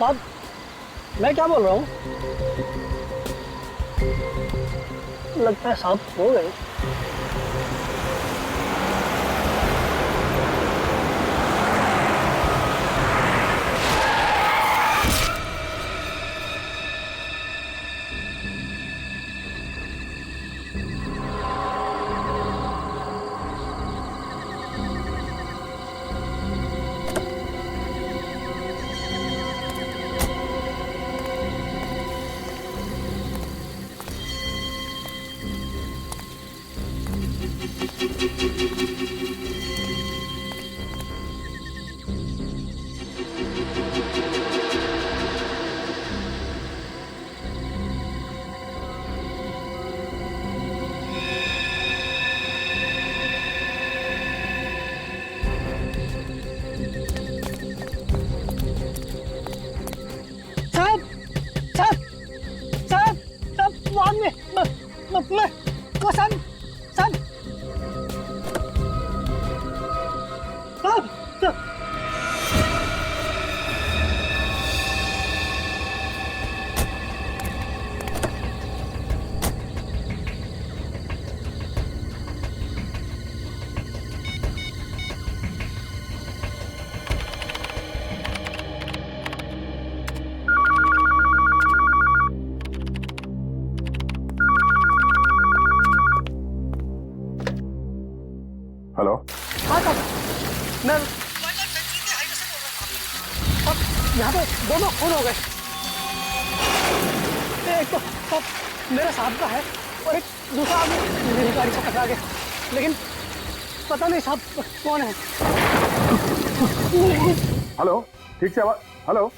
साहब, मैं क्या बोल रहा हूँ? लगता है साहब सो गए। वो सन सन हेलो। हाँ साहब, मैं अब यहाँ पे दोनों खून हो गए। एक तो साहब मेरे साहब का है और एक दूसरा आदमी मेरी गाड़ी से टकरा गया, लेकिन पता नहीं साहब कौन है। हेलो, ठीक से आवाज। हेलो,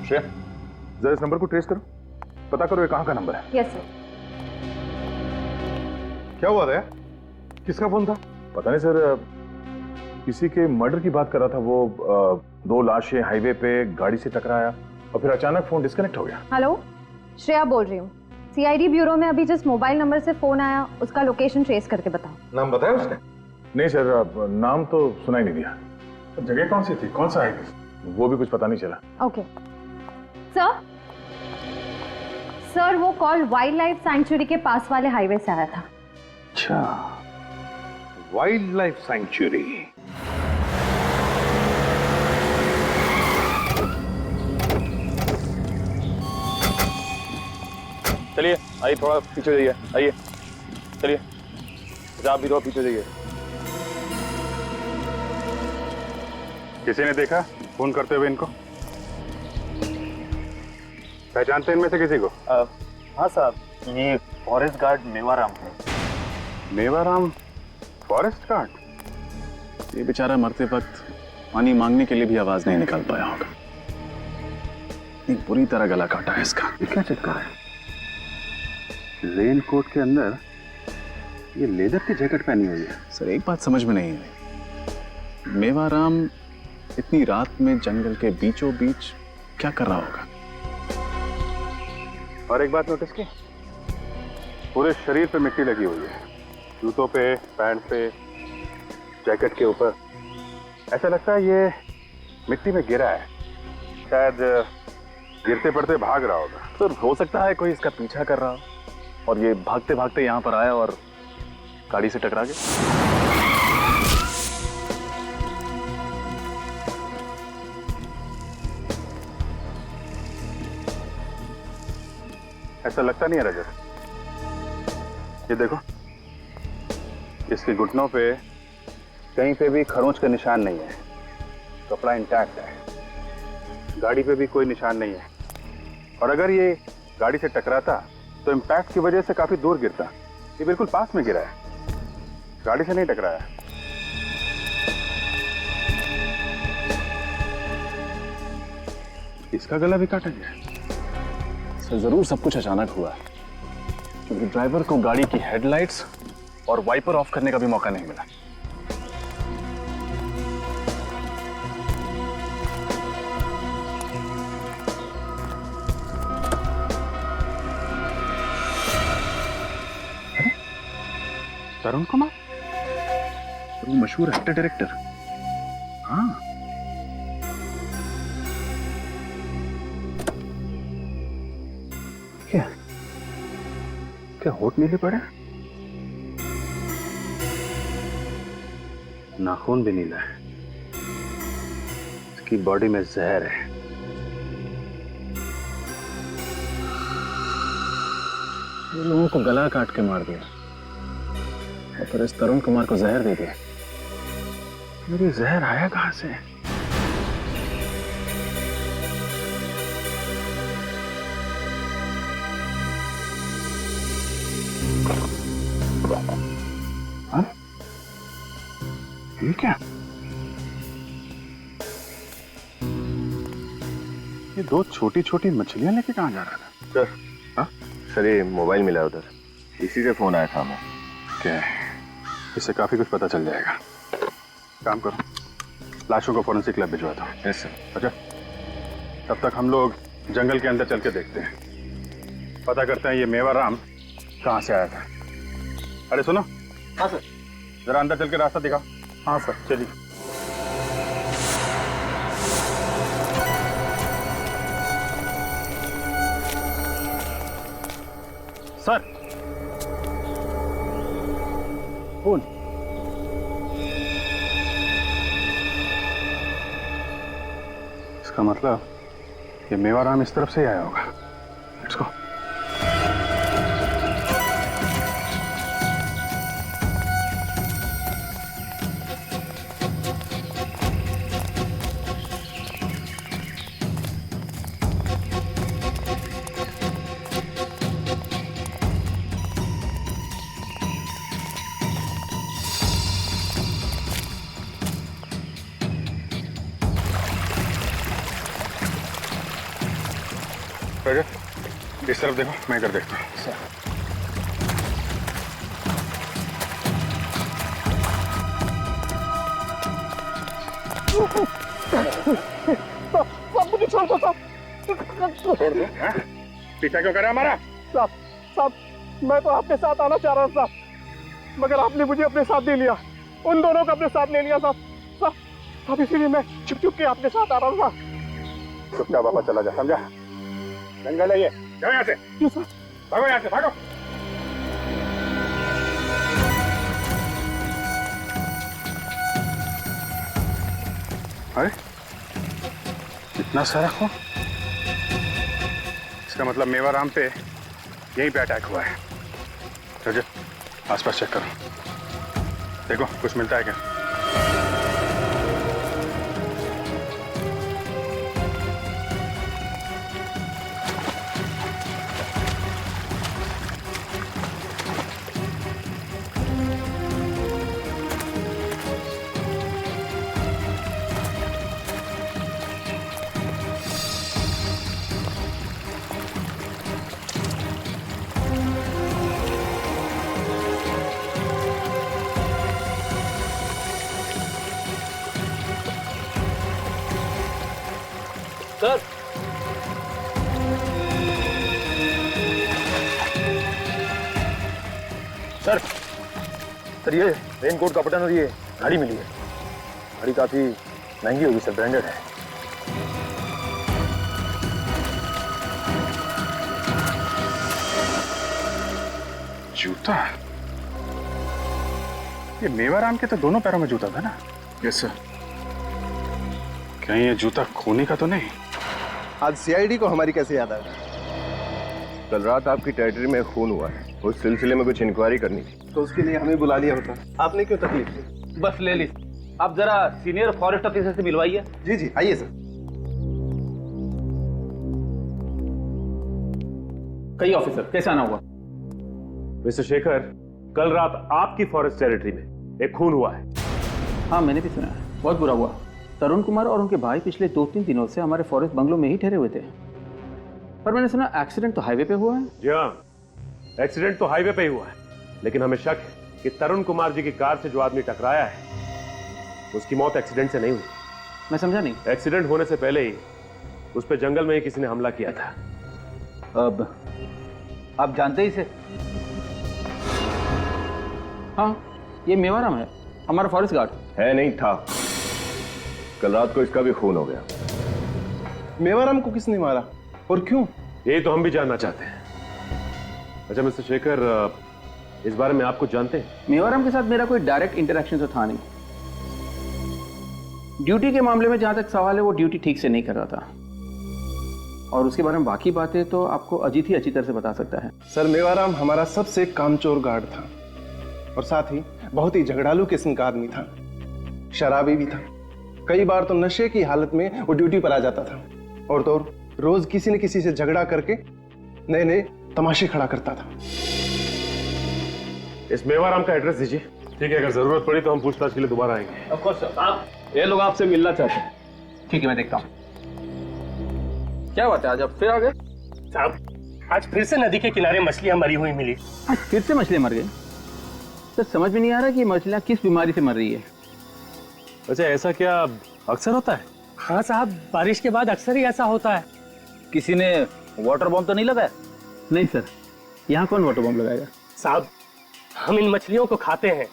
श्रेया, जरा इस नंबर को ट्रेस करो, पता करो ये कहाँ का नंबर है। Yes sir. क्या हुआ था? किसका फोन था? पता नहीं सर, किसी के मर्डर की बात कर रहा था वो। 2 लाशें हाईवे पे गाड़ी से टकराया और फिर अचानक फोन डिस्कनेक्ट हो गया। हेलो, श्रेया बोल रही हूँ। सीआईडी ब्यूरो में अभी जिस मोबाइल नंबर से फोन आया उसका लोकेशन ट्रेस करके बताओ। नाम बताया उसने? नहीं सर, नाम तो सुनाई नहीं दिया। जगह कौन सी थी, कौन सा हाईवे, वो भी कुछ पता नहीं चला। Okay sir. सर वो कॉल वाइल्ड लाइफ सैंक्चुरी के पास वाले हाईवे से आया था। अच्छा, वाइल्ड लाइफ सैंक्चुरी। चलिए आइए, थोड़ा पीछे जाइए, आइए चलिए, आप भी थोड़ा पीछे जाइए। किसी ने देखा फोन करते हुए इनको? पहचानते हैं इनमें से किसी को? हाँ साहब, ये फॉरेस्ट गार्ड मेवाराम है। Mewaram forest guard? ये बेचारा मरते वक्त पानी मांगने के लिए भी आवाज नहीं निकाल पाया होगा। इतनी बुरी तरह गला काटा है इसका। ये क्या चक्कर है? रेन कोट के अंदर ये लेदर की जैकेट पहनी हुई है। सर एक बात समझ में नहीं आई, मेवाराम इतनी रात में जंगल के बीचों बीच क्या कर रहा होगा? और एक बात नोटिस की, पूरे शरीर पे मिट्टी लगी हुई है, जूतों पे, पैंट पे, जैकेट के ऊपर। ऐसा लगता है ये मिट्टी में गिरा है, शायद गिरते पड़ते भाग रहा होगा। सर हो सकता है कोई इसका पीछा कर रहा हो और ये भागते भागते यहाँ पर आया और गाड़ी से टकरा गया। ऐसा लगता नहीं है रजत। ये देखो, इसके घुटनों पे कहीं पे भी खरोंच का निशान नहीं है, कपड़ा इंटैक्ट है, गाड़ी पे भी कोई निशान नहीं है। और अगर ये गाड़ी से टकराता तो इम्पैक्ट की वजह से काफी दूर गिरता। ये बिल्कुल पास में गिरा है, गाड़ी से नहीं टकराया। इसका गला भी काटा गया है। सर जरूर सब कुछ अचानक हुआ है, क्योंकि ड्राइवर को गाड़ी की हेडलाइट्स और वाइपर ऑफ करने का भी मौका नहीं मिला। तरुण कुमार? वो मशहूर एक्टर डायरेक्टर। हाँ। क्या क्या होठ नीले पड़े? नाखून भी नीला है। इसकी बॉडी में जहर है। ये लोगों को गला काट के मार दिया और फिर इस तरुण कुमार को जहर दे दिया। मेरी जहर आया कहां से? हाँ? ये क्या? ये दो छोटी छोटी मछलियां लेके कहां जा रहा था? सर, हाँ सर, ये मोबाइल मिला उधर, इसी से फोन आया था हमें। क्या है? इससे काफी कुछ पता चल जाएगा। काम करो, लाशों को फॉरेंसिक लैब भिजवा दो। Yes sir. अच्छा, तब तक हम लोग जंगल के अंदर चल के देखते हैं, पता करते हैं ये मेवाराम कहाँ से आया था। अरे सुनो। हाँ सर। जरा अंदर चल के रास्ता दिखाओ। हाँ सर, चलिए। Sir, phone. इसका मतलब ये मेवाराम इस तरफ से ही आया होगा। Let's go. इस तरफ देखो, मैं इधर देखता हूँ। मुझे छोड़ दो साहब। छोड़ दो? पीछा क्यों कर रहा है हमारा? साहब, मैं तो आपके साथ आना चाह रहा था साहब, मगर आपने मुझे अपने साथ नहीं लिया। उन दोनों को अपने साथ नहीं लिया साहब, इसीलिए मैं छुप छुप के आपके साथ आ रहा था। चुपचाप वापस चला जा, समझा? जंगल है ये, जाओ यहाँ से। भागो यहाँ से, भागो। अरे इतना सारा खून? इसका मतलब मेवाराम पे यहीं पे अटैक हुआ है। चलो आसपास चेक करो, देखो कुछ मिलता है क्या। सर, सर ये रेनकोट का बटन और ये घड़ी मिली है। घड़ी काफी महंगी होगी सर, ब्रांडेड है। जूता? ये मेवाराम के तो दोनों पैरों में जूता था ना? Yes sir. कहीं ये जूता खूनी का तो नहीं? आज सीआईडी को हमारी कैसे याद आ गई? कल रात आपकी टेरिटरी में खून हुआ है, उस सिलसिले में कुछ इंक्वायरी करनी थी, तो उसके लिए हमें बुला लिया होता। आपने क्यों तकलीफ ली? बस ले ली। आप जरा सीनियर फॉरेस्ट ऑफिसर से मिलवाइए। जी जी, आइए सर। कई ऑफिसर, कैसे आना हुआ? मिस्टर शेखर, कल रात आपकी फॉरेस्ट टेरिटरी में एक खून हुआ है। हाँ, मैंने भी सुना है, बहुत बुरा हुआ। तरुण कुमार और उनके भाई पिछले 2-3 दिनों से हमारे फॉरेस्ट बंगलों में ही ठहरे हुए थे, पर मैंने सुना एक्सीडेंट तो हाईवे पे हुआ है। जी हाँ, एक्सीडेंट तो हाईवे पे ही हुआ है, लेकिन हमें शक है कि तरुण कुमार जी की कार से जो आदमी टकराया है उसकी मौत एक्सीडेंट से नहीं हुई। मैं समझा नहीं। एक्सीडेंट होने से पहले ही उस पर जंगल में ही किसी ने हमला किया था। अब आप जानते ही इसे? हाँ, ये मेवाराम है, हमारा फॉरेस्ट गार्ड। है नहीं था, कल रात को इसका भी खून हो गया। मेवाराम को किसने मारा और क्यों? यही तो हम भी जानना चाहते हैं। अच्छा मिस्टर शेखर, इस बारे में आप कुछ जानते हैं? मेवाराम के साथ मेरा कोई डायरेक्ट इंटरेक्शन तो था नहीं। ड्यूटी के मामले में जहां तक सवाल है, वो ड्यूटी ठीक से नहीं कर रहा था, और उसके बारे में बाकी बातें तो आपको अजीत ही अच्छी तरह से बता सकता है। सर, मेवाराम हमारा सबसे कामचोर गार्ड था और साथ ही बहुत ही झगड़ालू किस्म का आदमी था, शराबी भी था। कई बार तो नशे की हालत में वो ड्यूटी पर आ जाता था और तो रोज किसी न किसी से झगड़ा करके नए नए तमाशे खड़ा करता था। इस मेवाराम का एड्रेस दीजिए। ठीक है, अगर जरूरत पड़ी तो हम पूछताछ के लिए दोबारा आएंगे। ऑफ कोर्स सर, ये लोग आपसे मिलना चाहते हैं। ठीक है, मैं देखता हूँ। क्या बात है, आज आप फिर आ गए? साहब, आज फिर से नदी के किनारे मछलियां मरी हुई मिली। आज फिर से मछलियाँ मर गई? सर समझ में नहीं आ रहा कि मछलियाँ किस बीमारी से मर रही है। अच्छा, ऐसा क्या अक्सर होता है? हाँ साहब, बारिश के बाद अक्सर ही ऐसा होता है। किसी ने वाटर बॉम्ब तो नहीं लगाया? नहीं सर, यहाँ कौन वाटर बॉम्ब लगाएगा? साहब, हम इन मछलियों को खाते हैं।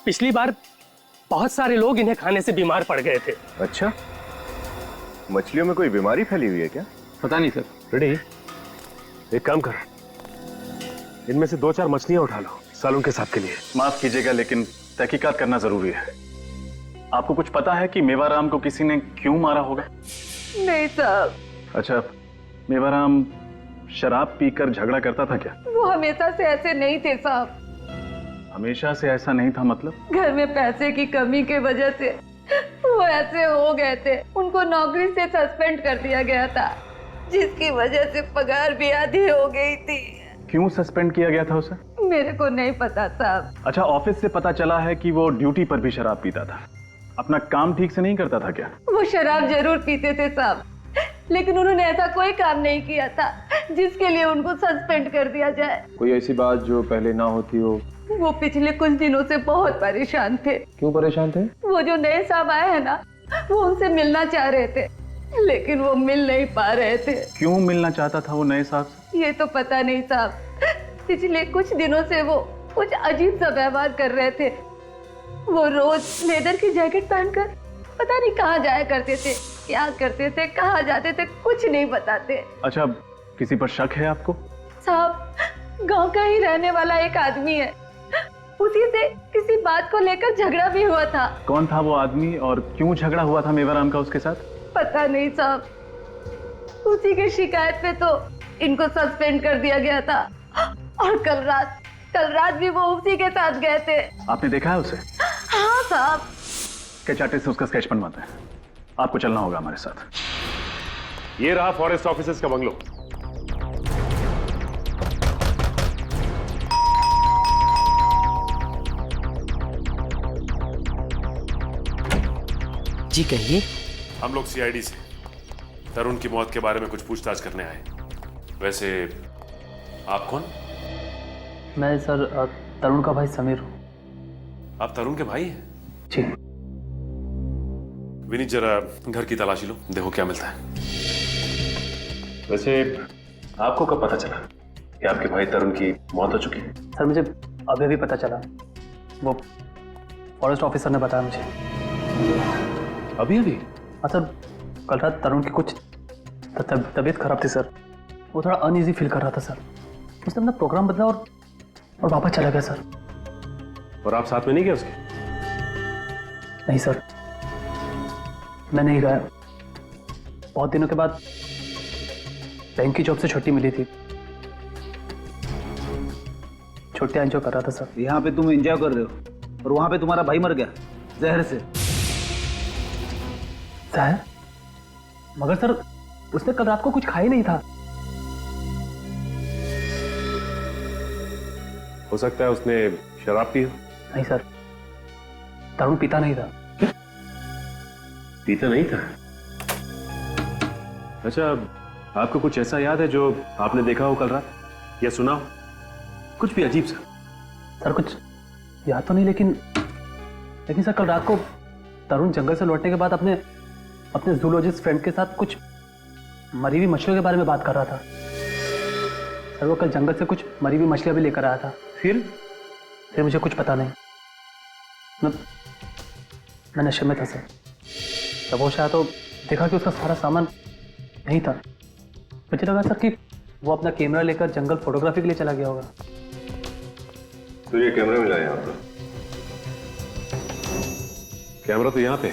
पिछली बार बहुत सारे लोग इन्हें खाने से बीमार पड़ गए थे। अच्छा, मछलियों में कोई बीमारी फैली हुई है क्या? पता नहीं सर। रेडी, एक काम कर, इनमें से 2-4 मछलियां उठा लो सालों के साथ के लिए। माफ कीजिएगा, लेकिन तहकीकात करना जरूरी है। आपको कुछ पता है कि मेवाराम को किसी ने क्यों मारा होगा? नहीं साहब। अच्छा, मेवाराम शराब पीकर झगड़ा करता था क्या? वो हमेशा से ऐसे नहीं थे साहब। हमेशा से ऐसा नहीं था मतलब? घर में पैसे की कमी के वजह से वो ऐसे हो गए थे। उनको नौकरी से सस्पेंड कर दिया गया था, जिसकी वजह से पगार भी आधी हो गई थी। क्यों सस्पेंड किया गया था उसे? मेरे को नहीं पता साहब। अच्छा, ऑफिस से पता चला है कि वो ड्यूटी पर भी शराब पीता था। अपना काम ठीक से नहीं करता था क्या? वो शराब जरूर पीते थे साहब, लेकिन उन्होंने ऐसा कोई काम नहीं किया था जिसके लिए उनको सस्पेंड कर दिया जाए। कोई ऐसी बात जो पहले ना होती हो? वो पिछले कुछ दिनों से बहुत परेशान थे। क्यों परेशान थे? वो जो नए साहब आए हैं ना, वो उनसे मिलना चाह रहे थे, लेकिन वो मिल नहीं पा रहे थे। क्यों मिलना चाहता था वो नए साहब से? ये तो पता नहीं साहब। पिछले कुछ दिनों से वो कुछ अजीब सा व्यवहार कर रहे थे। वो रोज लेदर की जैकेट पहनकर पता नहीं कहाँ जाया करते थे, क्या करते थे, कहाँ जाते थे, कुछ नहीं बताते। अच्छा, किसी पर शक है आपको? साहब, गांव का ही रहने वाला एक आदमी है, उसी से किसी बात को लेकर झगड़ा भी हुआ था। कौन था वो आदमी और क्यों झगड़ा हुआ था मेवाराम का उसके साथ? पता नहीं साहब। उसी की शिकायत पे तो इनको सस्पेंड कर दिया गया था, और कल रात भी वो उसी के साथ गए थे। आपने देखा है उसे? हाँ साहब। स्केच आर्टिस्ट से उसका स्केच बनवाते हैं। आपको चलना होगा हमारे साथ। ये रहा फॉरेस्ट ऑफिसर्स का बंगलो। जी कहिए। हम लोग सीआईडी से तरुण की मौत के बारे में कुछ पूछताछ करने आए। वैसे आप कौन? मैं सर तरुण का भाई समीर हूँ। आप तरुण के भाई हैं? जी। विनीत, जरा घर की तलाशी लो, देखो क्या मिलता है। वैसे आपको कब पता चला कि आपके भाई तरुण की मौत हो चुकी है? सर मुझे अभी अभी पता चला, वो फॉरेस्ट ऑफिसर ने बताया मुझे। अभी अभी? हाँ सर, कल रात तरुण की कुछ तबीयत खराब थी सर। वो थोड़ा अनईजी फील कर रहा था सर। उसने अपना प्रोग्राम बदला और वापस चला गया सर। और आप साथ में नहीं गए उसके? नहीं सर, मैं नहीं गया। बहुत दिनों के बाद बैंक की जॉब से छुट्टी मिली थी, छुट्टियां एंजॉय कर रहा था सर। यहाँ पे तुम एंजॉय कर रहे हो और वहां पे तुम्हारा भाई मर गया जहर से। जहर? मगर सर उसने कल रात को कुछ खाया नहीं था। हो सकता है उसने शराब पी हो। नहीं सर, तरुण पीता नहीं था। पीता नहीं था? अच्छा, आपको कुछ ऐसा याद है जो आपने देखा हो कल रात या सुना हो? कुछ भी अजीब सा? सर कुछ याद तो नहीं, लेकिन सर कल रात को तरुण जंगल से लौटने के बाद अपने जूलॉजिस्ट फ्रेंड के साथ कुछ मरी हुई मछलियों के बारे में बात कर रहा था। सर वो कल जंगल से कुछ मरी हुई मछलियां भी लेकर आया था। फिर फिर मुझे कुछ पता नहीं। मैं नशे में था सर। जब होश आया तो देखा कि उसका सारा सामान नहीं था। मुझे लगा सर कि वो अपना कैमरा लेकर जंगल फोटोग्राफी के लिए चला गया होगा। तो ये कैमरा मिला यहाँ पर? कैमरा तो यहाँ पे।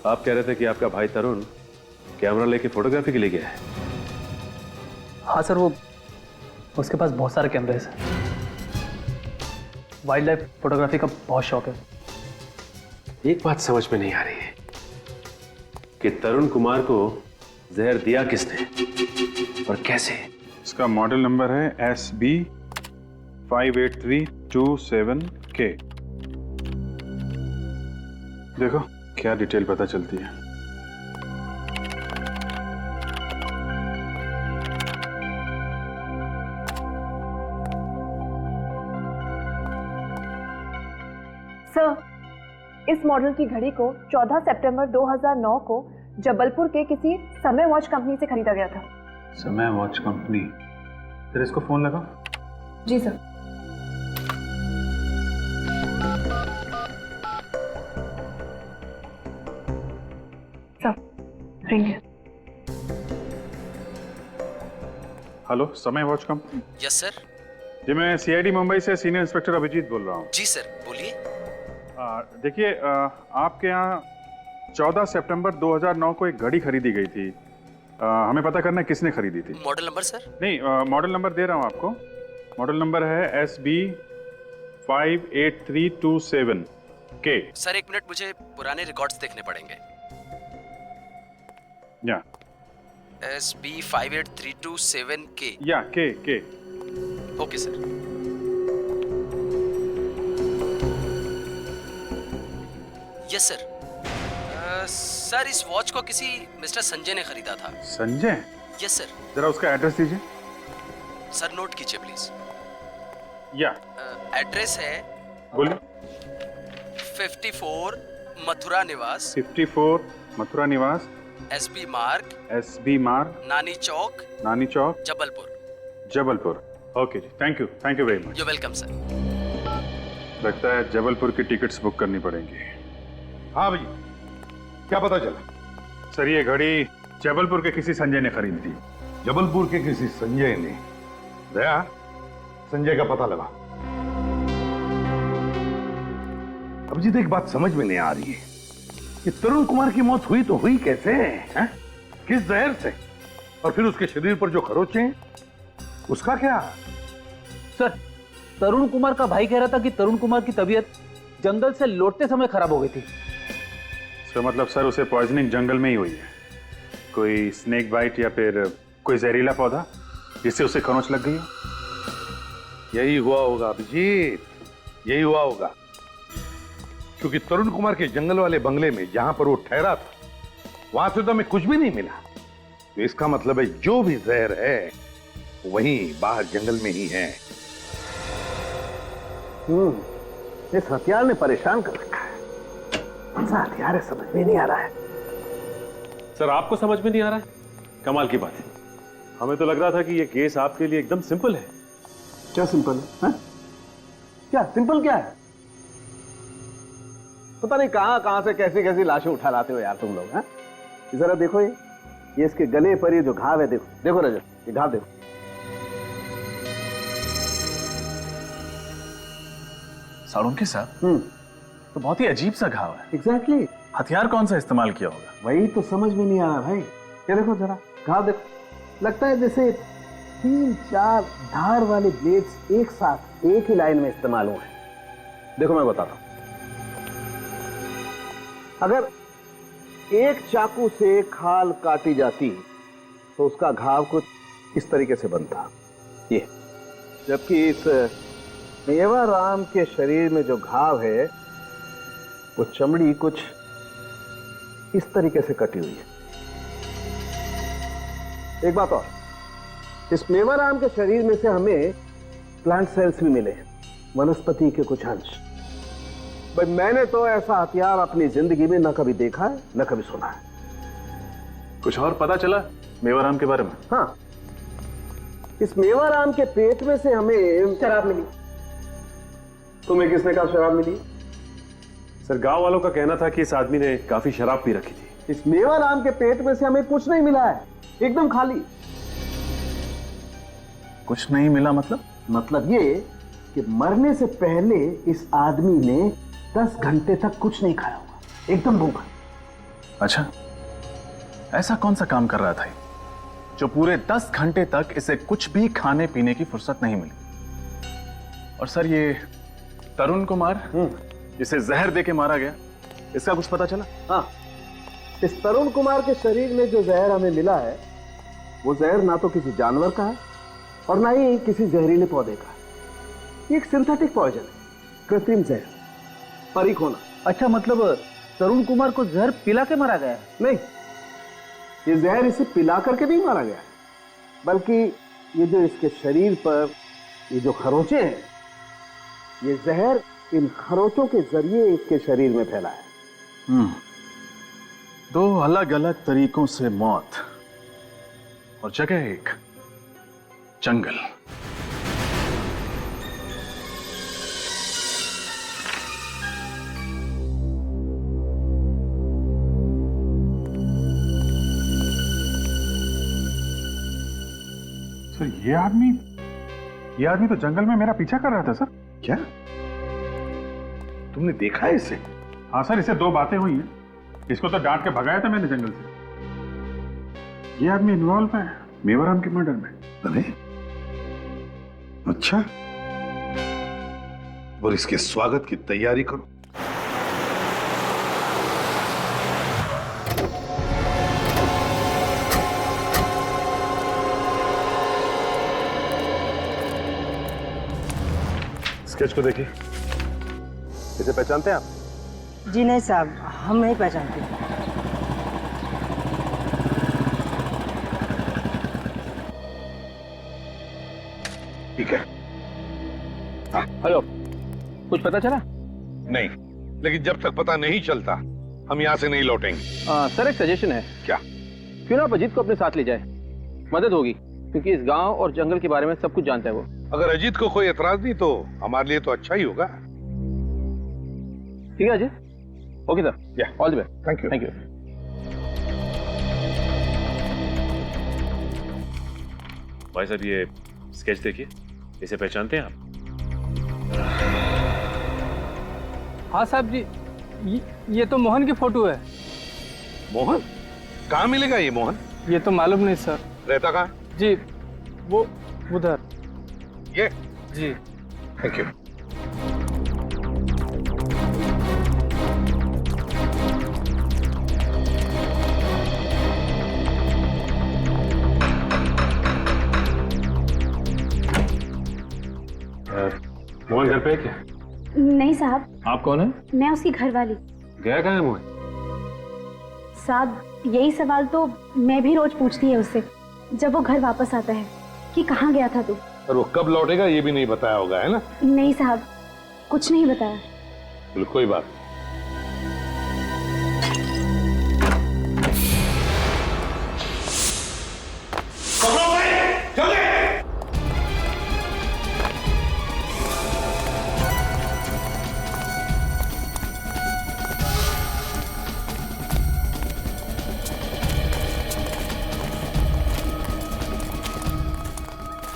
आप कह रहे थे कि आपका भाई तरुण कैमरा लेके फोटोग्राफी के लिए गया है। हाँ सर, वो उसके पास बहुत सारे कैमरे हैं सर। वाइल्ड लाइफ फोटोग्राफी का बहुत शौक है। एक बात समझ में नहीं आ रही है कि तरुण कुमार को जहर दिया किसने और कैसे? इसका मॉडल नंबर है SB58327K। देखो क्या डिटेल पता चलती है। सर, इस मॉडल की घड़ी को 14 सितंबर 2009 को जबलपुर के किसी समय वॉच कंपनी से खरीदा गया था। समय वॉच कंपनी? फिर इसको फोन लगा। जी सर। सर, रिंग है। Hello, Samay watch company? Yes sir. जी, मैं CID मुंबई से सीनियर इंस्पेक्टर अभिजीत बोल रहा हूँ। जी सर, बोलिए। देखिए, आपके यहाँ 14 सितंबर 2009 को एक घड़ी खरीदी गई थी। हमें पता करना है किसने खरीदी थी। Model number sir? नहीं, मॉडल नंबर दे रहा हूँ आपको। मॉडल नंबर है SB58327K। सर एक मिनट, मुझे पुराने रिकॉर्ड्स देखने पड़ेंगे। या SB58327K। या K। Okay sir. Yes sir. Sir इस वॉच को किसी मिस्टर संजय ने खरीदा था। संजय? Yes sir. जरा उसका एड्रेस दीजिए। सर नोट कीजिए प्लीज। या एड्रेस है, बोलिए। 54 मथुरा निवास। 54 मथुरा निवास। SB मार्ग। नानी चौक, जबलपुर। ओके जी, thank you very much. You welcome sir. लगता है जबलपुर की टिकट्स बुक करनी पड़ेंगी। हाँ भैया, क्या पता चला? सर ये घड़ी जबलपुर के किसी संजय ने खरीदी थी। जबलपुर के किसी संजय ने? दया, संजय का पता लगा। अभिजीत, एक बात समझ में नहीं आ रही है कि तरुण कुमार की मौत हुई तो हुई कैसे है? किस जहर से? और फिर उसके शरीर पर जो खरोंचे हैं उसका क्या? सर, तरुण कुमार का भाई कह रहा था कि तरुण कुमार की तबीयत जंगल से लौटते समय खराब हो गई थी। सर मतलब सर उसे पॉइजनिंग जंगल में ही हुई है। कोई स्नेक बाइट या फिर कोई जहरीला पौधा जिससे उसे खरोंच लग गई हो। यही हुआ होगा अभिजीत, यही हुआ होगा। क्योंकि तरुण कुमार के जंगल वाले बंगले में जहां पर वो ठहरा था वहां से तो हमें कुछ भी नहीं मिला। तो इसका मतलब है जो भी जहर है वहीं बाहर जंगल में ही है। इस हथियार ने परेशान कर रखा है। कौन सा हथियार है समझ में नहीं आ रहा है। सर आपको समझ में नहीं आ रहा है? कमाल की बात है। हमें तो लग रहा था कि ये केस आपके लिए एकदम सिंपल है। क्या सिंपल है? क्या सिंपल क्या है? पता नहीं कहां से कैसी कैसी लाशें उठा लाते हो यार तुम लोग। हैं? जरा देखो ये इसके गले पर ये जो घाव है, देखो रजत, ये घाव देखो। साड़ोंके साहब, तो बहुत ही अजीब सा घाव है। एग्जैक्टली। हथियार कौन सा इस्तेमाल किया होगा? वही तो समझ में नहीं आ रहा भाई। ये देखो जरा घाव देखो, लगता है जैसे 3-4 धार वाले ब्लेड्स एक साथ एक ही लाइन में इस्तेमाल हुए हैं। देखो मैं बताता हूं, अगर एक चाकू से खाल काटी जाती तो उसका घाव कुछ इस तरीके से बनता ये, जबकि इस मेवाराम के शरीर में जो घाव है वो चमड़ी कुछ इस तरीके से कटी हुई है। एक बात और, इस मेवाराम के शरीर में से हमें प्लांट सेल्स भी मिले, वनस्पति के कुछ अंश। भाई मैंने तो ऐसा हथियार अपनी जिंदगी में न कभी देखा है न कभी सुना है। कुछ और पता चला मेवाराम के बारे में? हाँ, इस मेवाराम के पेट में से हमें शराब मिली। तुम्हें किसने कहा शराब मिली? सर गांव वालों का कहना था कि इस आदमी ने काफी शराब पी रखी थी। इस मेवा राम के पेट में से हमें कुछ नहीं मिला है, एकदम खाली। कुछ नहीं मिला मतलब? मतलब ये कि मरने से पहले इस आदमी ने 10 घंटे तक कुछ नहीं खाया हुआ, एकदम भूखा। अच्छा, ऐसा कौन सा काम कर रहा था ये, जो पूरे 10 घंटे तक इसे कुछ भी खाने पीने की फुर्सत नहीं मिली? और सर ये तरुण कुमार जिसे जहर देके मारा गया, इसका कुछ पता चला? हाँ, इस तरुण कुमार के शरीर में जो जहर हमें मिला है, वो जहर ना तो किसी जानवर का है और ना ही किसी जहरीले पौधे का है। ये एक सिंथेटिक पॉइजन है, कृत्रिम जहर, परीखोना। अच्छा, मतलब तरुण कुमार को जहर पिला के मारा गया है? नहीं, ये जहर इसे पिला करके नहीं मारा गया है, बल्कि ये जो इसके शरीर पर ये जो खरोंचे हैं, ये जहर इन खरोंचों के जरिए इसके शरीर में फैला है। 2 अलग अलग तरीकों से मौत और जगह एक जंगल। सर ये आदमी तो जंगल में मेरा पीछा कर रहा था सर। क्या तुमने देखा है इसे? हाँ सर, इससे 2 बातें हुई हैं। इसको तो डांट के भगाया था मैंने जंगल से। ये आदमी इन्वॉल्व है मेवाराम के मर्डर में। अरे अच्छा, और इसके स्वागत की तैयारी करो। स्केच को देखिए, इसे पहचानते हैं आप? जी नहीं साहब, हम नहीं पहचानते। ठीक है। हेलो, कुछ पता चला? नहीं, लेकिन जब तक पता नहीं चलता हम यहाँ से नहीं लौटेंगे। सर एक सजेशन है। क्या? क्यों ना आप अजीत को अपने साथ ले जाए, मदद होगी, क्योंकि इस गांव और जंगल के बारे में सब कुछ जानता है वो। अगर अजीत को कोई एतराज नहीं तो हमारे लिए तो अच्छा ही होगा। ठीक है Ajit, okay sir, all the best. Thank you. Thank you. भाई साहब ये स्केच देखिए, इसे पहचानते हैं आप? हाँ साहब जी, ये तो मोहन की फोटो है। मोहन? कहाँ मिलेगा ये मोहन? ये तो मालूम नहीं सर। रहता कहाँ? जी वो उधर। ये? जी। Thank you. मोहन घर पे है क्या? नहीं साहब। आप कौन है? मैं उसकी घरवाली। गया कहाँ है मोहन? साहब यही सवाल तो मैं भी रोज पूछती है उससे जब वो घर वापस आता है कि कहाँ गया था तू। और वो कब लौटेगा ये भी नहीं बताया होगा, है ना? नहीं साहब, कुछ नहीं बताया। बोलो कोई बात।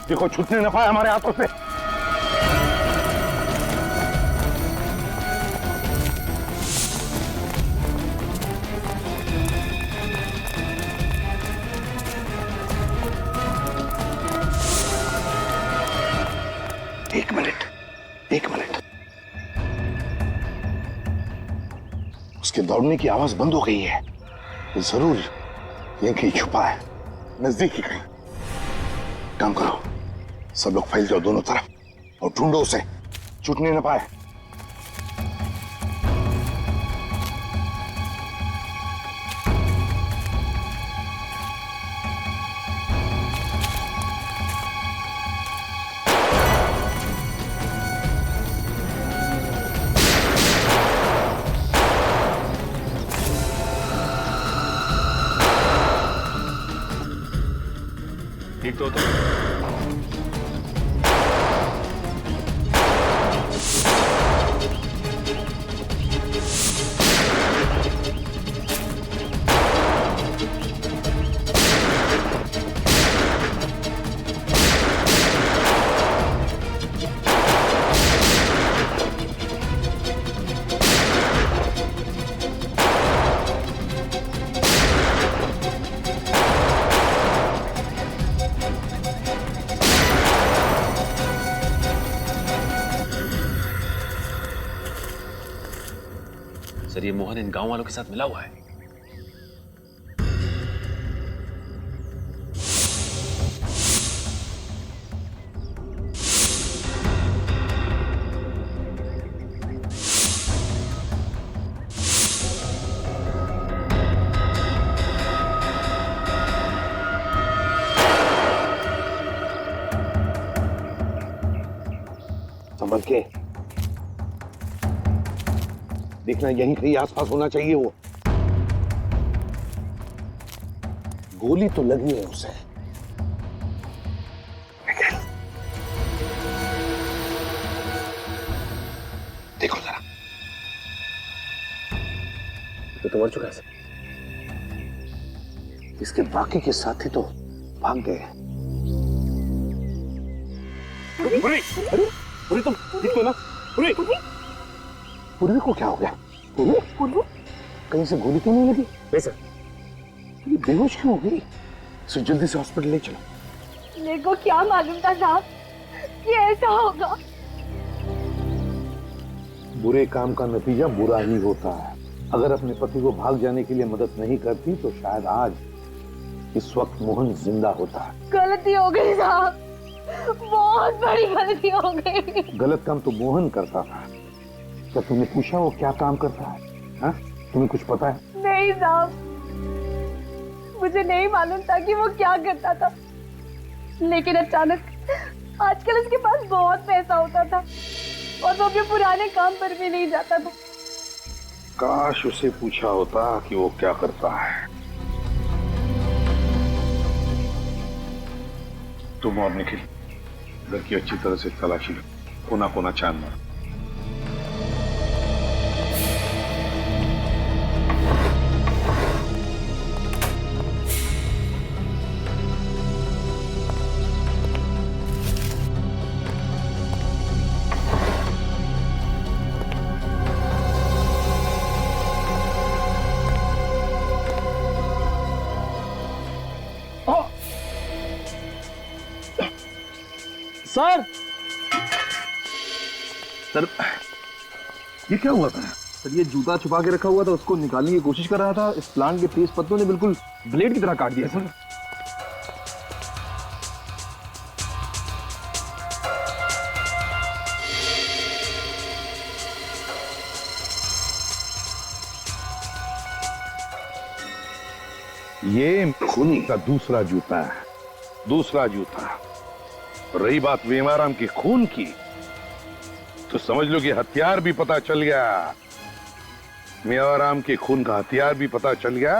देखो छूटने न पाए हमारे हाथों से। एक मिनट। उसके दौड़ने की आवाज बंद हो गई है, जरूर यहीं कहीं छुपा है, नजदीक ही कहीं। काम करो, सब लोग फैल जाओ दोनों तरफ और ढूंढो उसे, छूटने न पाए। ठीक तो होता। सर ये मोहन इन गांव वालों के साथ मिला हुआ है। संभल के देखना, यहीं कहीं आसपास होना चाहिए वो। गोली तो लगी है उसे। देखो जरा, तो मर चुका है सर। इसके बाकी के साथी तो भाग गए। अरे अरे तुम ठीक हो ना? पूर्वी को क्या हो गया? पूर्वी कहीं से गोली क्यों नहीं लगी? नहीं सर। ये बेहोश क्यों हो गई? इसे जल्दी से हॉस्पिटल ले चलो। मेरे को क्या मालूम था साहब कि ऐसा होगा। बुरे काम का नतीजा बुरा ही होता है। अगर अपने पति को भाग जाने के लिए मदद नहीं करती तो शायद आज इस वक्त मोहन जिंदा होता। गलती हो गई साहब, बहुत बड़ी गलती हो गई। गलत काम तो मोहन करता था। क्या तुमने पूछा वो क्या काम करता है? हाँ? तुम्हें कुछ पता है? नहीं साहब, मुझे नहीं मालूम था कि वो क्या करता था, लेकिन अचानक आजकल उसके पास बहुत पैसा होता था और वो भी पुराने काम पर भी नहीं जाता था। काश उसे पूछा होता कि वो क्या करता है। तुम और निखिल घर की अच्छी तरह से तलाशी लो, कोना कोना छान मारो। सर सर ये क्या हुआ था? सर ये जूता छुपा के रखा हुआ था, उसको निकालने की कोशिश कर रहा था। इस प्लांट के तेज पत्तों ने बिल्कुल ब्लेड की तरह काट दिया सर। ये खूनी का दूसरा जूता है, दूसरा जूता। रही बात वेमाराम के खून की, तो समझ लो कि हथियार भी पता चल गया। मेवाराम के खून का हथियार भी पता चल गया।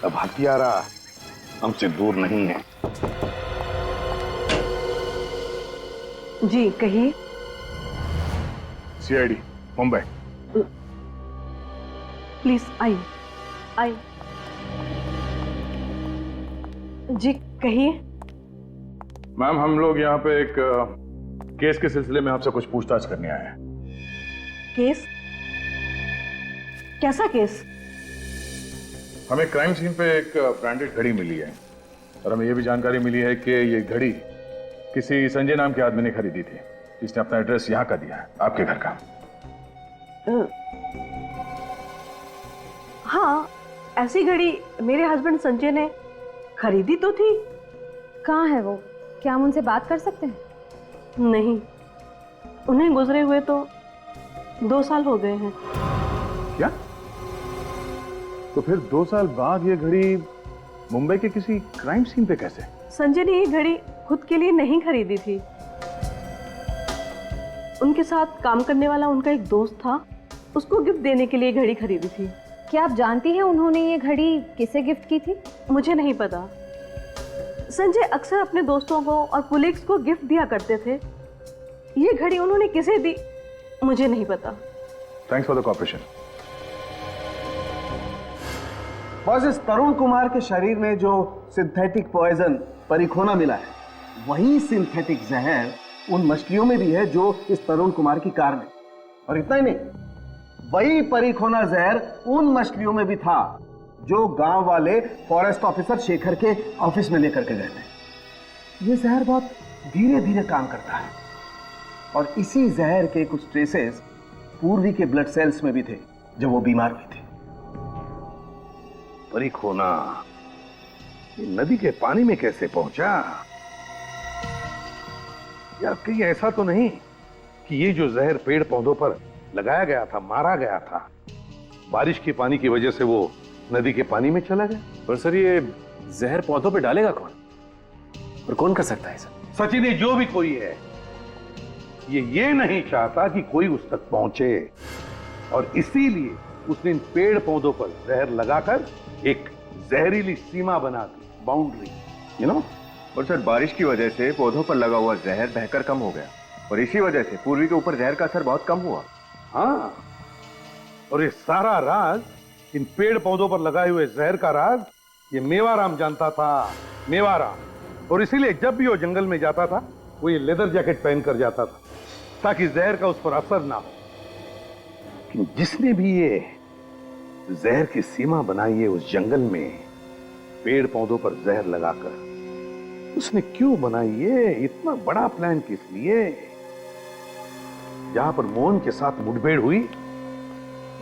अब हथियारा हमसे दूर नहीं है। जी कहिए। सीआईडी मुंबई। प्लीज आइए आइए। जी कहिए। मैम हम लोग यहाँ पे एक केस के सिलसिले में आपसे कुछ पूछताछ करने आए हैं। केस? कैसा केस? हमें क्राइम सीन पे एक ब्रांडेड घड़ी मिली है और हमें यह भी जानकारी मिली है कि ये घड़ी किसी संजय नाम के आदमी ने खरीदी थी, जिसने अपना एड्रेस यहाँ का दिया है, आपके घर का। हाँ, ऐसी घड़ी मेरे हस्बैंड संजय ने खरीदी तो थी। कहाँ है वो? क्या हम उनसे बात कर सकते हैं? नहीं, उन्हें गुजरे हुए तो 2 साल हो गए हैं। क्या? तो फिर 2 साल बाद ये घड़ी मुंबई के किसी क्राइम सीन पे कैसे? संजय ने ये घड़ी खुद के लिए नहीं खरीदी थी। उनके साथ काम करने वाला उनका एक दोस्त था, उसको गिफ्ट देने के लिए घड़ी खरीदी थी। क्या आप जानती हैं उन्होंने ये घड़ी किसे गिफ्ट की थी? मुझे नहीं पता। संजय अक्सर अपने दोस्तों को और पुलिस को गिफ्ट दिया करते थे। ये घड़ी उन्होंने किसे दी मुझे नहीं पता। Thanks for the cooperation. बस इस तरुण कुमार के शरीर में जो सिंथेटिक पॉइजन परिखोना मिला है, वही सिंथेटिक जहर उन मछलियों में भी है जो इस तरुण कुमार की कार में। और इतना ही नहीं, वही परिखोना जहर उन मछलियों में भी था जो गांव वाले फॉरेस्ट ऑफिसर शेखर के ऑफिस में लेकर के गए थे। ये जहर बहुत धीरे धीरे काम करता है और इसी जहर के कुछ ट्रेसेस पूर्वी के ब्लड सेल्स में भी थे, जब वो बीमार हुई थी। परीख होना ये नदी के पानी में कैसे पहुंचा? या कहीं ऐसा तो नहीं कि ये जो जहर पेड़ पौधों पर लगाया गया था, मारा गया था, बारिश के पानी की वजह से वो नदी के पानी में चला गया? पर सर ये जहर पौधों पे डालेगा कौन, और कौन कर सकता है सर? सचिन, ये जो भी कोई है ये नहीं चाहता कि कोई उस तक पहुंचे, और इसीलिए उसने इन पेड़ पौधों पर जहर लगाकर एक जहरीली सीमा बना दी, बाउंड्री, यू नो। और सर बारिश की वजह से पौधों पर लगा हुआ जहर बहकर कम हो गया, और इसी वजह से पूर्वी के ऊपर जहर का असर बहुत कम हुआ। हाँ, और ये सारा राज, इन पेड़ पौधों पर लगाए हुए जहर का राज, ये मेवाराम जानता था, मेवाराम। और इसीलिए जब भी वो जंगल में जाता था वो ये लेदर जैकेट पहन कर जाता था ताकि जहर का उस पर असर ना हो। लेकिन जिसने भी ये जहर की सीमा बनाई है उस जंगल में पेड़ पौधों पर जहर लगाकर, उसने क्यों बनाई है? इतना बड़ा प्लान किस लिए? जहां पर मोहन के साथ मुठभेड़ हुई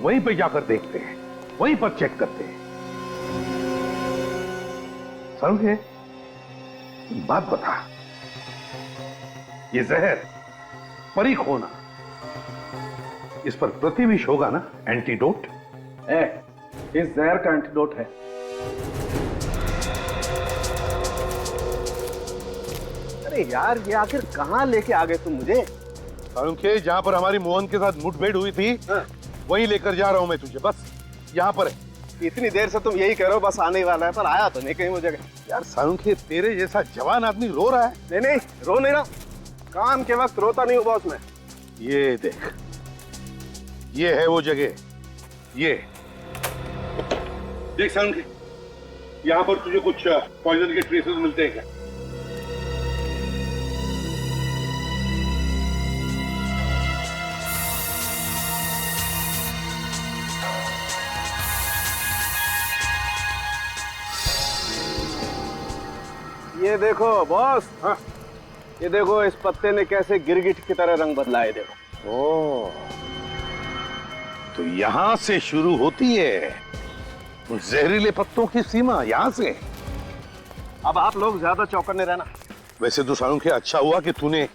वहीं पे जाकर देखते हैं, वहीं पर चेक करते हैं। समझे? बात बता, ये जहर परीख होना, इस पर प्रतिविष होगा ना एंटीडोट? इस जहर का एंटीडोट है। अरे यार, ये आखिर कहाँ लेके आ गए तुम मुझे? के जहां पर हमारी मोहन के साथ मुठभेड़ हुई थी, वहीं लेकर जा रहा हूं मैं तुझे। बस यहाँ पर है। इतनी देर से तुम यही कह रहे हो बस आने ही वाला है, पर आया तो नहीं कहीं मुझे। यार सारुंखे, तेरे जैसा जवान आदमी रो रहा है। नहीं नहीं, रो नहीं रहा, काम के वक्त रोता नहीं हूँ बॉस मैं। ये देख, ये है वो जगह, ये देख सारुंखे, यहाँ पर तुझे कुछ पॉइजन के ट्रेसेस मिलते हैं क्या? ये देखो बॉस, हाँ, ये देखो इस पत्ते ने कैसे गिरगिट की तरह रंग बदला है, देखो। ओह, तो यहां से शुरू होती है उस जहरीले पत्तों की सीमा, यहां से। अब आप लोग ज्यादा चौकन्ने रहना। वैसे तो सारुंखे अच्छा हुआ कि तूने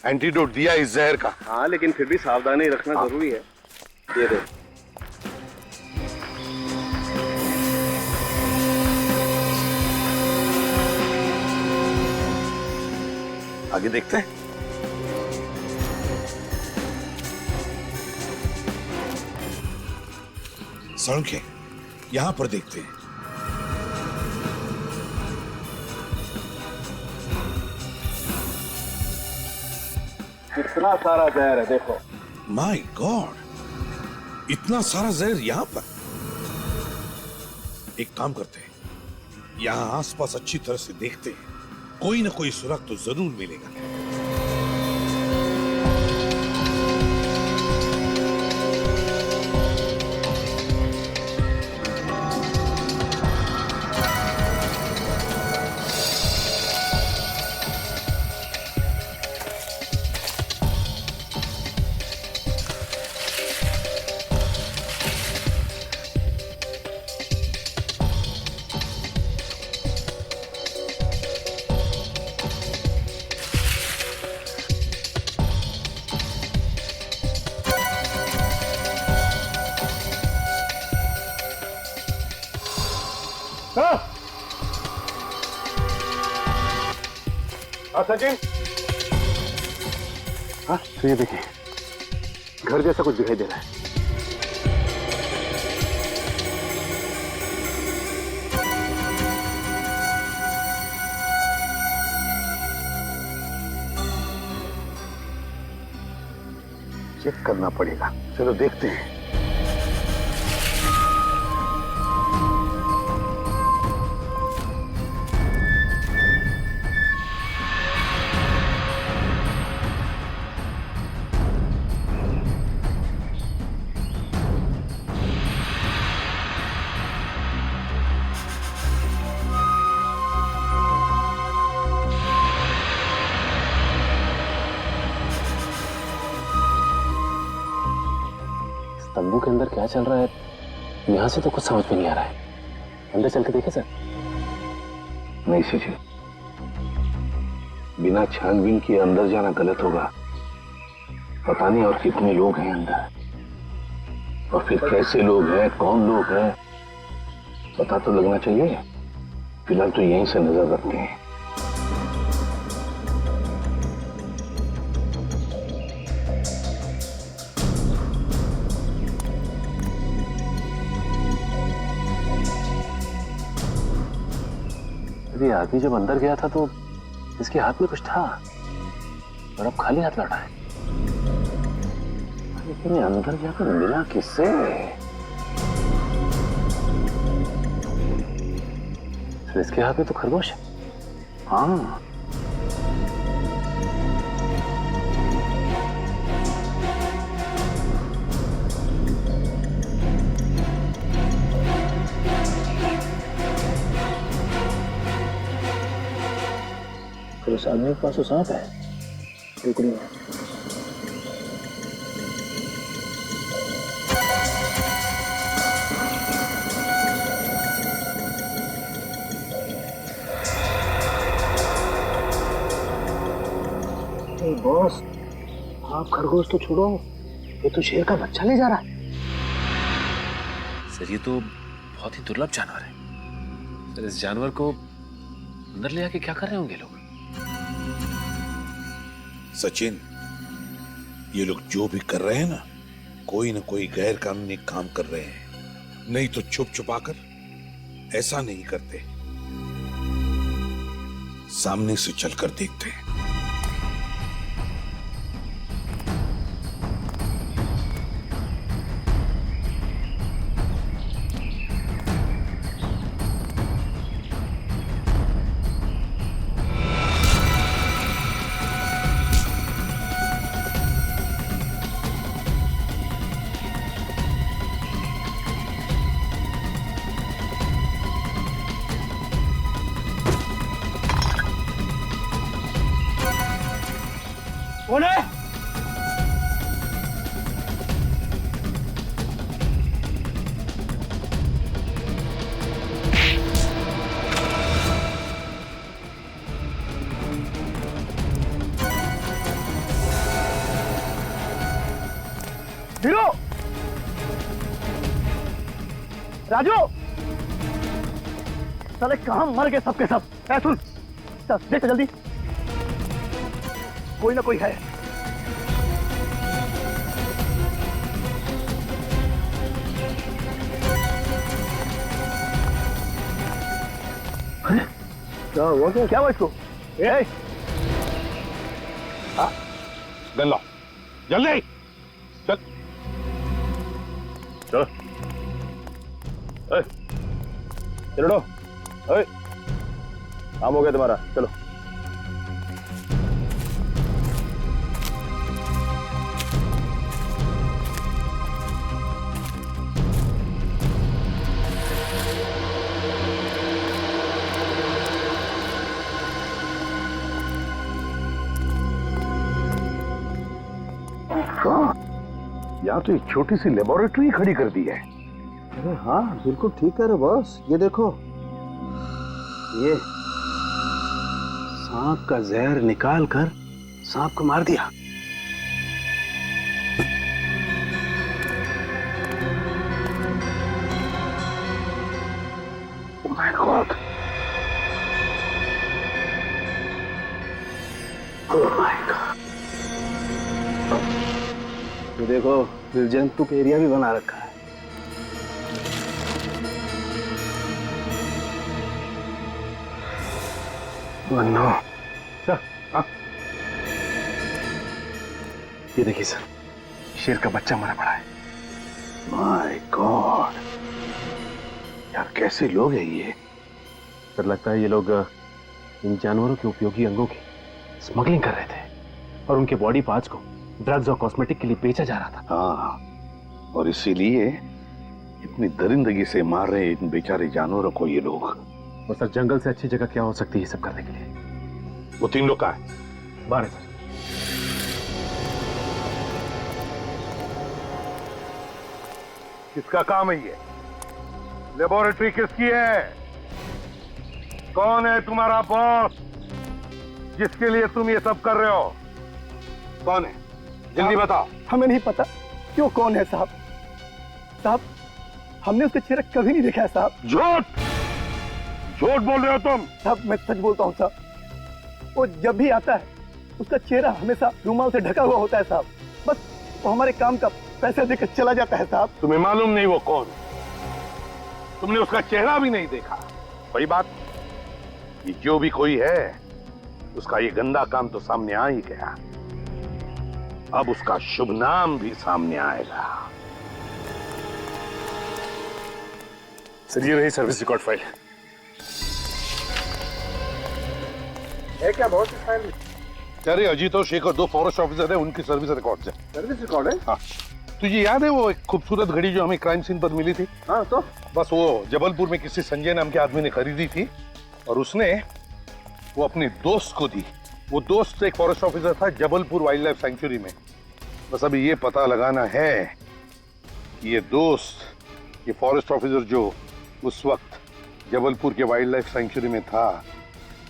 एंटीडोट दिया इस जहर का। हाँ, लेकिन फिर भी सावधानी रखना जरूरी है। ये देखो, आगे देखते हैं। सारुंखे, यहां पर देखते हैं। कितना सारा जहर है, देखो। माय गॉड, इतना सारा जहर यहां पर। एक काम करते हैं, यहां आसपास अच्छी तरह से देखते हैं, कोई ना कोई सुराग तो जरूर मिलेगा। सचिन, हाँ तो ये देखिए, घर जैसा कुछ दिखाई दे रहा है। चेक करना पड़ेगा, चलो देखते हैं। तंबू के अंदर क्या चल रहा है यहां से तो कुछ समझ में नहीं आ रहा है। अंदर चल के देखे सर। नहीं सचिन, बिना छानबीन के अंदर जाना गलत होगा। पता नहीं और कितने लोग हैं अंदर, और फिर कैसे लोग हैं, कौन लोग हैं, पता तो लगना चाहिए। फिलहाल तो यहीं से नजर रखते हैं। अरे आदमी जब अंदर गया था तो इसके हाथ में कुछ था और अब खाली हाथ लौटा है। लेकिन ये अंदर जाकर मिला किससे? तो इसके हाथ में तो खरगोश है। हाँ, फिर उस आदमी के पास तो सांप है टुकड़ी में। बॉस, आप खरगोश तो छोड़ो, ये तो शेर का बच्चा ले जा रहा है। सर ये तो बहुत ही दुर्लभ जानवर है सर। इस जानवर को अंदर ले आके क्या कर रहे होंगे लोग? सचिन, ये लोग जो भी कर रहे हैं ना कोई गैर कानूनी काम कर रहे हैं। नहीं तो छुप छुपाकर ऐसा नहीं करते, सामने से चलकर देखते हैं। कौन है? वीरो, राजू, साले कहां मर गए सबके सब? ऐ सुन, चल देख जल्दी, कोई ना कोई है। अरे क्या हुआ? क्या हुआ इसको? गन लो, जल्दी चल। चलो चलो, काम हो गया तुम्हारा, चलो। यहाँ तो एक छोटी सी लेबोरेटरी खड़ी कर दी है। अरे हाँ, बिल्कुल ठीक कह रहे बॉस। ये देखो, ये सांप का जहर निकाल कर सांप को मार दिया। Oh my God! Oh my God! तो देखो, जंतु एरिया भी बना रखा है। नो सर, ये देखिए सर, शेर का बच्चा मरा पड़ा है। माय गॉड, यार कैसे लोग हैं ये? सर लगता है ये लोग इन जानवरों के उपयोगी अंगों की स्मगलिंग कर रहे थे और उनके बॉडी पार्ट्स को ड्रग्स और कॉस्मेटिक के लिए बेचा जा रहा था। हाँ, और इसीलिए इतनी दरिंदगी से मार रहे इन बेचारे जानवरों को ये लोग। और सर जंगल से अच्छी जगह क्या हो सकती है ये सब करने के लिए? वो 3 लोग कहाँ हैं? बाहर है सर। किसका काम है ये? लेबोरेटरी किसकी है? कौन है तुम्हारा बॉस जिसके लिए तुम ये सब कर रहे हो? कौन है? जल्दी बताओ। हमें नहीं पता क्यों कौन है साहब। साहब हमने उसका चेहरा कभी नहीं देखा है साहब। झूठ झूठ बोल रहे हो तुम। साहब मैं सच बोलता हूँ साहब। वो जब भी आता है उसका चेहरा हमेशा रुमाल से ढका हुआ होता है साहब। बस वो हमारे काम का पैसा देकर चला जाता है साहब। तुम्हें मालूम नहीं वो कौन? तुमने उसका चेहरा भी नहीं देखा। वही बात, ये जो भी कोई है उसका ये गंदा काम तो सामने आ ही गया, अब उसका शुभ नाम भी सामने आएगा। सर ये रही सर्विस रिकॉर्ड फाइल। है क्या बहुत फाइल? अरे अजीत और शेखर दो फॉरेस्ट ऑफिसर है, उनकी सर्विस रिकॉर्ड है। सर्विस रिकॉर्ड है? हाँ। तुझे याद है वो एक खूबसूरत घड़ी जो हमें क्राइम सीन पर मिली थी? हाँ तो बस वो जबलपुर में किसी संजय नाम के आदमी ने खरीदी थी और उसने वो अपने दोस्त को दी। वो दोस्त एक फॉरेस्ट ऑफिसर था जबलपुर वाइल्ड लाइफ सेंचुरी में। बस अभी ये पता लगाना है कि ये दोस्त, ये फॉरेस्ट ऑफिसर जो उस वक्त जबलपुर के वाइल्ड लाइफ सेंचुरी में था,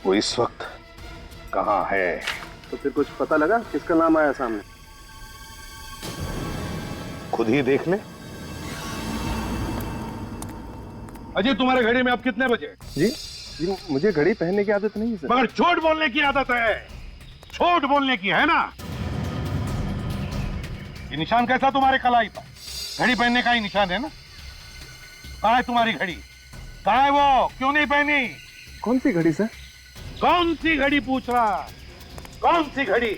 वो इस वक्त कहाँ है? तो फिर कुछ पता लगा किसका नाम आया सामने? खुद ही देख ले। अजय तुम्हारे घड़ी में अब कितने बजे? जी जी मुझे घड़ी पहनने की आदत नहीं है सर। मगर झूठ बोलने की आदत है। झूठ बोलने की है ना? ये निशान कैसा तुम्हारे कलाई पर? घड़ी पहनने का ही निशान है ना? कहाँ है तुम्हारी घड़ी? कहाँ है वो? क्यों नहीं पहनी? कौन सी घड़ी सर? कौन सी घड़ी पूछ रहा? कौन सी घड़ी?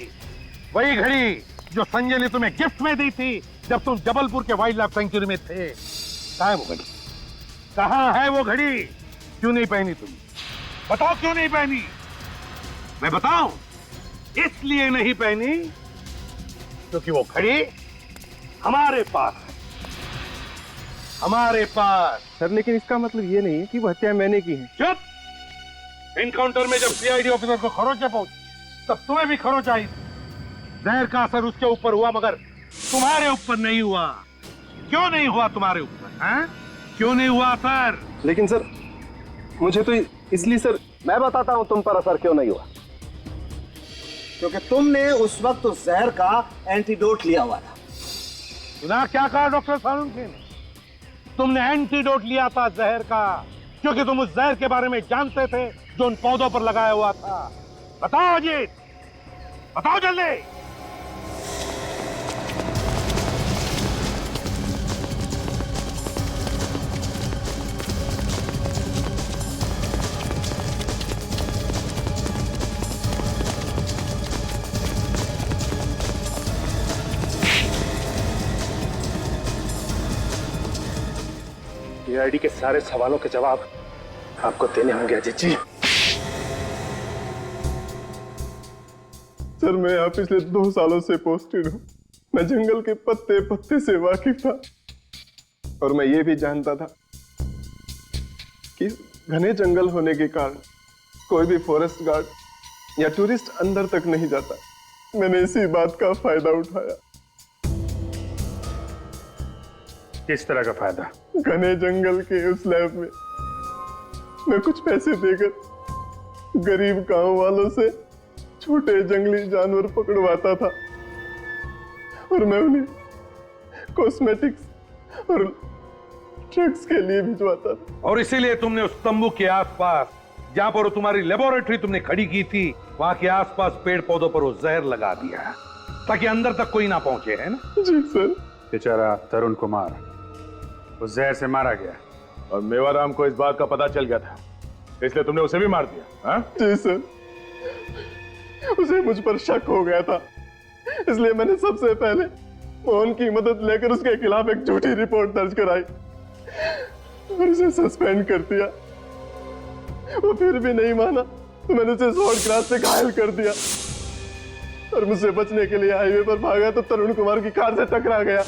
वही घड़ी जो संजय ने तुम्हें गिफ्ट में दी थी जब तुम जबलपुर के वाइल्ड लाइफ सेंचुरी में थे। कहाँ है वो घड़ी? कहाँ है वो घड़ी? क्यों नहीं पहनी तुम? बताओ क्यों नहीं पहनी? मैं बताऊं? इसलिए नहीं पहनी क्योंकि वो घड़ी हमारे पास है। हमारे पास। सर लेकिन इसका मतलब ये नहीं है कि वो हत्या मैंने की है। चुप! एनकाउंटर में जब सीआईडी ऑफिसर को खरोंच पहुंची तब तुम्हें भी खरोंच आई। जहर का असर उसके ऊपर हुआ मगर तुम्हारे ऊपर नहीं हुआ। क्यों नहीं हुआ तुम्हारे ऊपर? हैं? क्यों नहीं हुआ असर? लेकिन सर मुझे तो इसलिए सर। मैं बताता हूं तुम पर असर क्यों नहीं हुआ। क्योंकि तुमने उस वक्त उस जहर का एंटीडोट लिया हुआ था। सुना क्या कहा डॉक्टर सालुंखे ने? तुमने एंटीडोट लिया था जहर का, क्योंकि तुम उस जहर के बारे में जानते थे जो उन पौधों पर लगाया हुआ था। बताओ अजीत, बताओ जल्दी। सीआईडी के सारे सवालों के जवाब आपको देने होंगे अजीत जी। सर मैं यहाँ पिछले 2 सालों से पोस्टेड हूँ। मैं जंगल के पत्ते पत्ते से वाकिफ था और मैं ये भी जानता था कि घने जंगल होने के कारण कोई भी फॉरेस्ट गार्ड या टूरिस्ट अंदर तक नहीं जाता। मैंने इसी बात का फायदा उठाया। किस तरह का फायदा? घने जंगल के उस लैब में मैं कुछ पैसे देकर गरीब गांव वालों से छोटे जंगली जानवर पकड़वाता था और मैं उन्हें कॉस्मेटिक्स और ड्रग्स के लिए भिजवाता था। और इसीलिए तुमने उस तंबू के आसपास जहां पर तुम्हारी लेबोरेटरी तुमने खड़ी की थी, वहां के आसपास पेड़ पौधों पर वो जहर लगा दिया ताकि अंदर तक कोई ना पहुंचे, है ना? जी सर। बेचारा तरुण कुमार उस जहर से मारा गया और मेवाराम को इस बात का पता चल गया था, इसलिए तुमने उसे भी मार दिया। हाँ? जी सर, उसे मुझ पर शक हो गया था, इसलिए मैंने सबसे पहले मोहन की मदद लेकर उसके खिलाफ एक झूठी रिपोर्ट दर्ज कराई और उसे सस्पेंड कर दिया। वो फिर भी नहीं माना तो मैंने उसे शॉर्ट क्लास से घायल कर दिया और मुझसे बचने के लिए हाईवे पर भागा तो तरुण कुमार की कार से टकरा गया।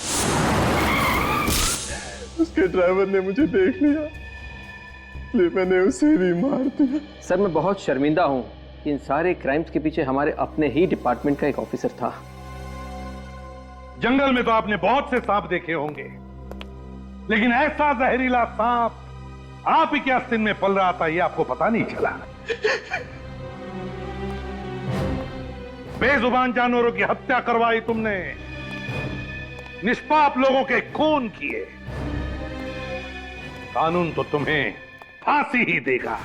उसके ड्राइवर ने मुझे देख लिया इसलिए मैंने उसे भी मार दिया। सर मैं बहुत शर्मिंदा हूं कि इन सारे क्राइम्स के पीछे हमारे अपने ही डिपार्टमेंट का एक ऑफिसर था। जंगल में तो आपने बहुत से सांप देखे होंगे, लेकिन ऐसा जहरीला सांप आप ही के आस्तीन में पल रहा था, ये आपको पता नहीं चला। बेजुबान जानवरों की हत्या करवाई तुमने, निष्पाप लोगों के खून किए। कानून तो तुम्हें फांसी ही देगा।